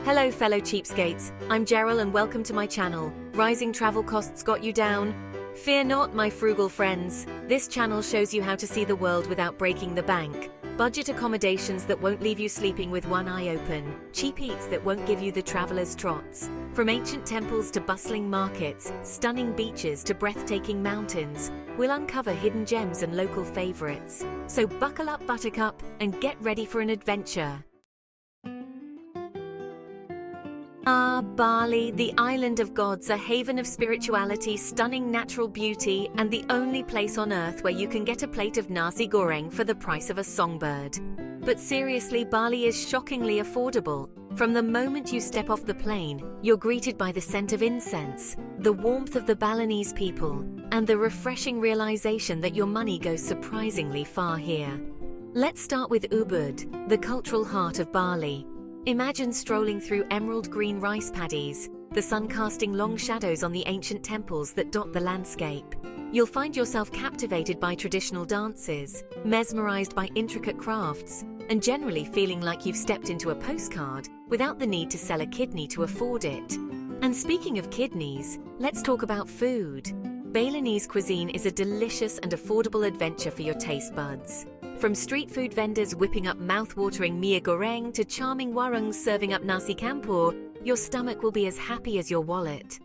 Hello fellow cheapskates, I'm Gerald and welcome to my channel. Rising travel costs got you down? Fear not, my frugal friends. This channel shows you how to see the world without breaking the bank. Budget accommodations that won't leave you sleeping with one eye open. Cheap eats that won't give you the traveler's trots. From ancient temples to bustling markets, stunning beaches to breathtaking mountains, we'll uncover hidden gems and local favorites. So buckle up, Buttercup, and get ready for an adventure. Bali, the island of gods, a haven of spirituality, stunning natural beauty, and the only place on earth where you can get a plate of nasi goreng for the price of a songbird. But seriously, Bali is shockingly affordable. From the moment you step off the plane, you're greeted by the scent of incense, the warmth of the Balinese people, and the refreshing realization that your money goes surprisingly far here. Let's start with Ubud, the cultural heart of Bali. Imagine strolling through emerald green rice paddies, the sun casting long shadows on the ancient temples that dot the landscape. You'll find yourself captivated by traditional dances, mesmerized by intricate crafts, and generally feeling like you've stepped into a postcard without the need to sell a kidney to afford it. And speaking of kidneys, let's talk about food. Balinese cuisine is a delicious and affordable adventure for your taste buds. From street food vendors whipping up mouth-watering mie goreng to charming warangs serving up nasi campur, your stomach will be as happy as your wallet.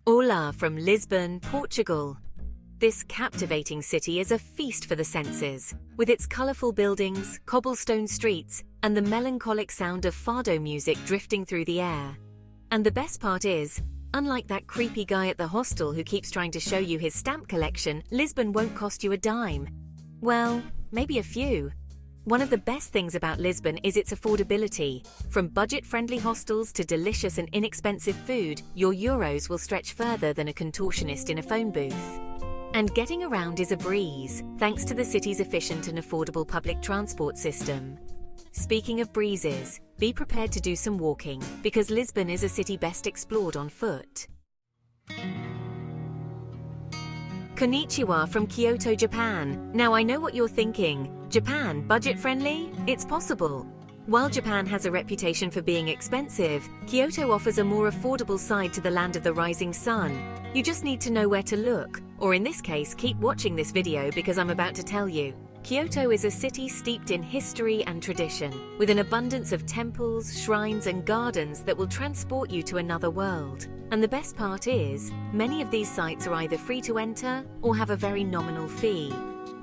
Hola from Lisbon, Portugal. This captivating city is a feast for the senses, with its colorful buildings, cobblestone streets, and the melancholic sound of fado music drifting through the air. And the best part is, unlike that creepy guy at the hostel who keeps trying to show you his stamp collection, Lisbon won't cost you a dime. Well, maybe a few. One of the best things about Lisbon is its affordability. From budget-friendly hostels to delicious and inexpensive food, your euros will stretch further than a contortionist in a phone booth. And getting around is a breeze, thanks to the city's efficient and affordable public transport system. Speaking of breezes, be prepared to do some walking, because Lisbon is a city best explored on foot. Konnichiwa from Kyoto, Japan. Now I know what you're thinking. Japan, budget-friendly? It's possible. While Japan has a reputation for being expensive, Kyoto offers a more affordable side to the land of the rising sun. You just need to know where to look, or in this case, keep watching this video because I'm about to tell you. Kyoto is a city steeped in history and tradition, with an abundance of temples, shrines, and gardens that will transport you to another world. And the best part is, many of these sites are either free to enter or have a very nominal fee.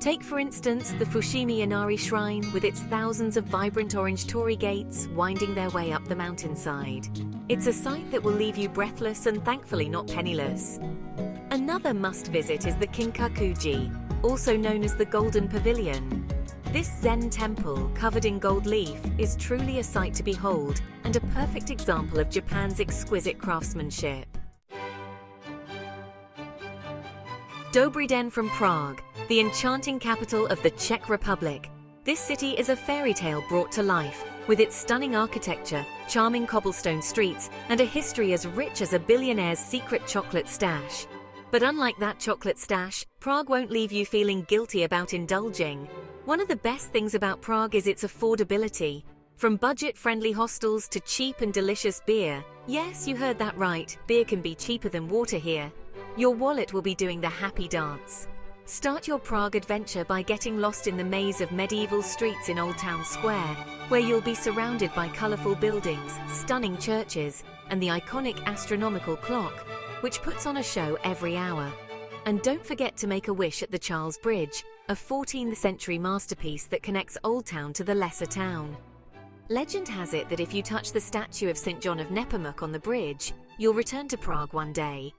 Take, for instance, the Fushimi Inari Shrine with its thousands of vibrant orange torii gates winding their way up the mountainside. It's a sight that will leave you breathless and thankfully not penniless. Another must-visit is the Kinkakuji, also known as the Golden Pavilion. This Zen temple, covered in gold leaf, is truly a sight to behold and a perfect example of Japan's exquisite craftsmanship. Dobry Den from Prague, the enchanting capital of the Czech Republic. This city is a fairy tale brought to life, with its stunning architecture, charming cobblestone streets, and a history as rich as a billionaire's secret chocolate stash. But unlike that chocolate stash, Prague won't leave you feeling guilty about indulging. One of the best things about Prague is its affordability. From budget-friendly hostels to cheap and delicious beer. Yes, you heard that right, beer can be cheaper than water here. Your wallet will be doing the happy dance. Start your Prague adventure by getting lost in the maze of medieval streets in Old Town Square, where you'll be surrounded by colorful buildings, stunning churches, and the iconic astronomical clock, which puts on a show every hour. And don't forget to make a wish at the Charles Bridge, a 14th century masterpiece that connects Old Town to the lesser town. Legend has it that if you touch the statue of St. John of Nepomuk on the bridge, you'll return to Prague one day.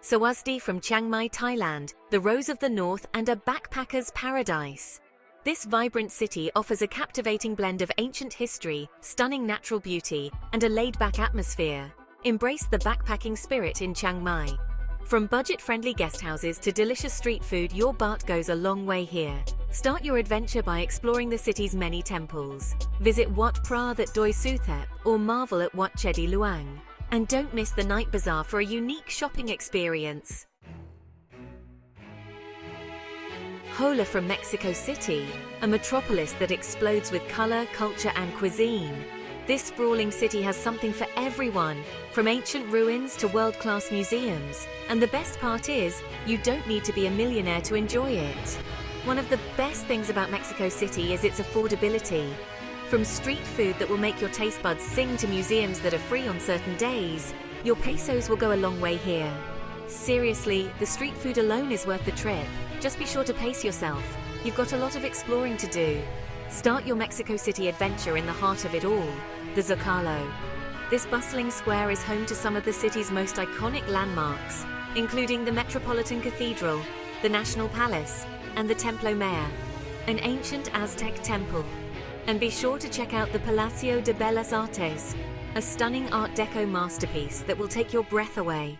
Sawasdi from Chiang Mai, Thailand, the Rose of the North and a backpacker's paradise. This vibrant city offers a captivating blend of ancient history, stunning natural beauty, and a laid-back atmosphere. Embrace the backpacking spirit in Chiang Mai. From budget-friendly guesthouses to delicious street food, your baht goes a long way here. Start your adventure by exploring the city's many temples. Visit Wat Phra That Doi Suthep or marvel at Wat Chedi Luang. And don't miss the night bazaar for a unique shopping experience. Hola from Mexico City, a metropolis that explodes with color, culture, and cuisine. This sprawling city has something for everyone, from ancient ruins to world-class museums. And the best part is, you don't need to be a millionaire to enjoy it. One of the best things about Mexico City is its affordability. From street food that will make your taste buds sing to museums that are free on certain days, your pesos will go a long way here. Seriously, the street food alone is worth the trip. Just be sure to pace yourself. You've got a lot of exploring to do. Start your Mexico City adventure in the heart of it all, the Zocalo. This bustling square is home to some of the city's most iconic landmarks, including the Metropolitan Cathedral, the National Palace, and the Templo Mayor, an ancient Aztec temple. And be sure to check out the Palacio de Bellas Artes, a stunning Art Deco masterpiece that will take your breath away.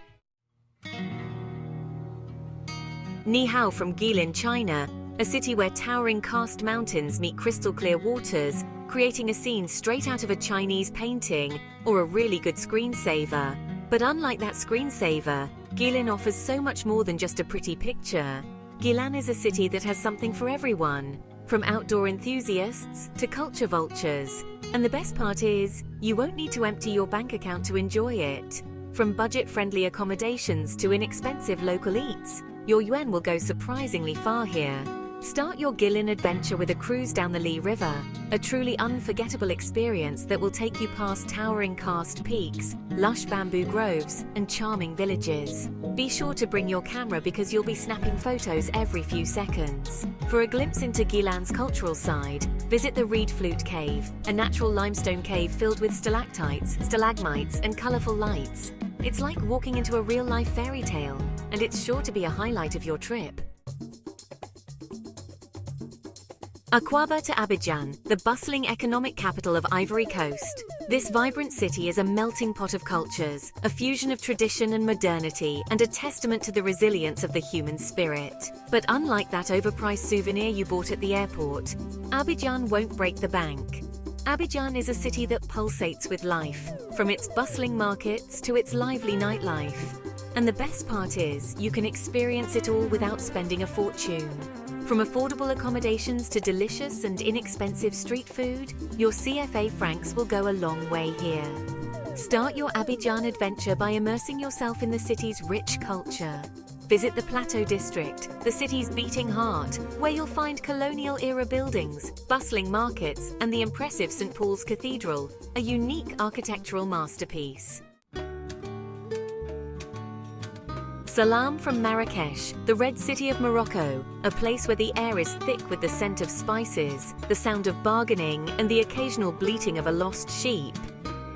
Nihao from Guilin, China, a city where towering karst mountains meet crystal clear waters, creating a scene straight out of a Chinese painting or a really good screensaver. But unlike that screensaver, Guilin offers so much more than just a pretty picture. Guilin is a city that has something for everyone, from outdoor enthusiasts to culture vultures. And the best part is, you won't need to empty your bank account to enjoy it. From budget-friendly accommodations to inexpensive local eats, your yuan will go surprisingly far here. Start your Guilin adventure with a cruise down the Li River, a truly unforgettable experience that will take you past towering karst peaks, lush bamboo groves, and charming villages. Be sure to bring your camera because you'll be snapping photos every few seconds. For a glimpse into Guilin's cultural side, visit the Reed Flute Cave, a natural limestone cave filled with stalactites, stalagmites, and colorful lights. It's like walking into a real-life fairy tale, and it's sure to be a highlight of your trip. Akwaaba to Abidjan, the bustling economic capital of Ivory Coast. This vibrant city is a melting pot of cultures, a fusion of tradition and modernity, and a testament to the resilience of the human spirit. But unlike that overpriced souvenir you bought at the airport, Abidjan won't break the bank. Abidjan is a city that pulsates with life, from its bustling markets to its lively nightlife. And the best part is, you can experience it all without spending a fortune. From affordable accommodations to delicious and inexpensive street food, your CFA francs will go a long way here. Start your Abidjan adventure by immersing yourself in the city's rich culture. Visit the Plateau District, the city's beating heart, where you'll find colonial-era buildings, bustling markets, and the impressive St. Paul's Cathedral, a unique architectural masterpiece. Salam from Marrakesh, the Red City of Morocco, a place where the air is thick with the scent of spices, the sound of bargaining, and the occasional bleating of a lost sheep.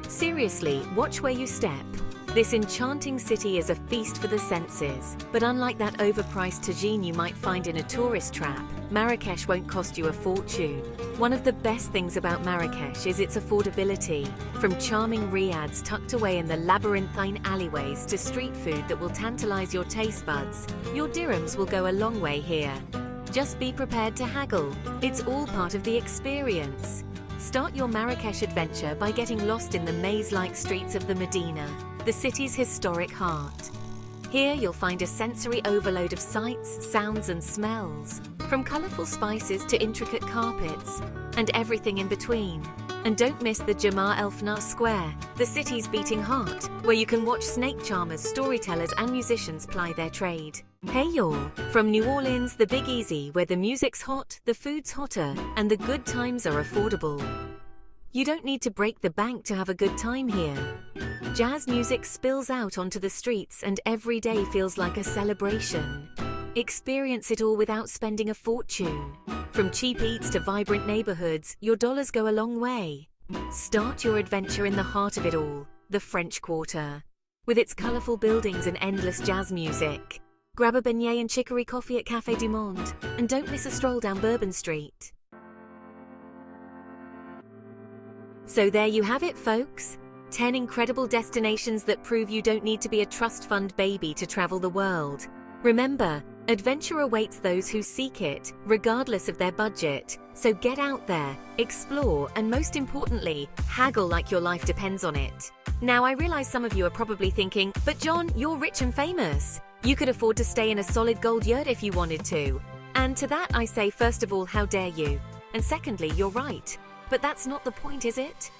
Seriously, watch where you step. This enchanting city is a feast for the senses, but unlike that overpriced tagine you might find in a tourist trap, Marrakesh won't cost you a fortune. One of the best things about Marrakesh is its affordability. From charming riads tucked away in the labyrinthine alleyways to street food that will tantalize your taste buds, your dirhams will go a long way here. Just be prepared to haggle. It's all part of the experience. Start your Marrakesh adventure by getting lost in the maze-like streets of the Medina, the city's historic heart. Here you'll find a sensory overload of sights, sounds, and smells, from colorful spices to intricate carpets, and everything in between. And don't miss the Jemaa El Fna Square, the city's beating heart, where you can watch snake charmers, storytellers, and musicians ply their trade. Hey y'all! From New Orleans, the Big Easy, where the music's hot, the food's hotter, and the good times are affordable. You don't need to break the bank to have a good time here. Jazz music spills out onto the streets and every day feels like a celebration. Experience it all without spending a fortune. From cheap eats to vibrant neighborhoods, your dollars go a long way. Start your adventure in the heart of it all, the French Quarter. With its colorful buildings and endless jazz music. Grab a beignet and chicory coffee at Café du Monde, and don't miss a stroll down Bourbon Street. So there you have it, folks. 10 incredible destinations that prove you don't need to be a trust fund baby to travel the world. Remember, adventure awaits those who seek it, regardless of their budget. So get out there, explore, and most importantly, haggle like your life depends on it. Now, I realize some of you are probably thinking, but John, you're rich and famous. You could afford to stay in a solid gold yurt if you wanted to. And to that I say, first of all, how dare you? And secondly, you're right. But that's not the point, is it?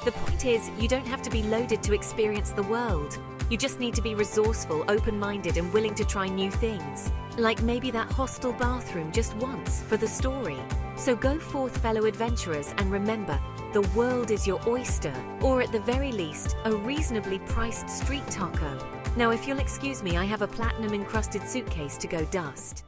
The point is, you don't have to be loaded to experience the world. You just need to be resourceful, open-minded, and willing to try new things. Like maybe that hostel bathroom just once for the story. So go forth, fellow adventurers, and remember, the world is your oyster, or at the very least, a reasonably priced street taco. Now, if you'll excuse me, I have a platinum-encrusted suitcase to go dust.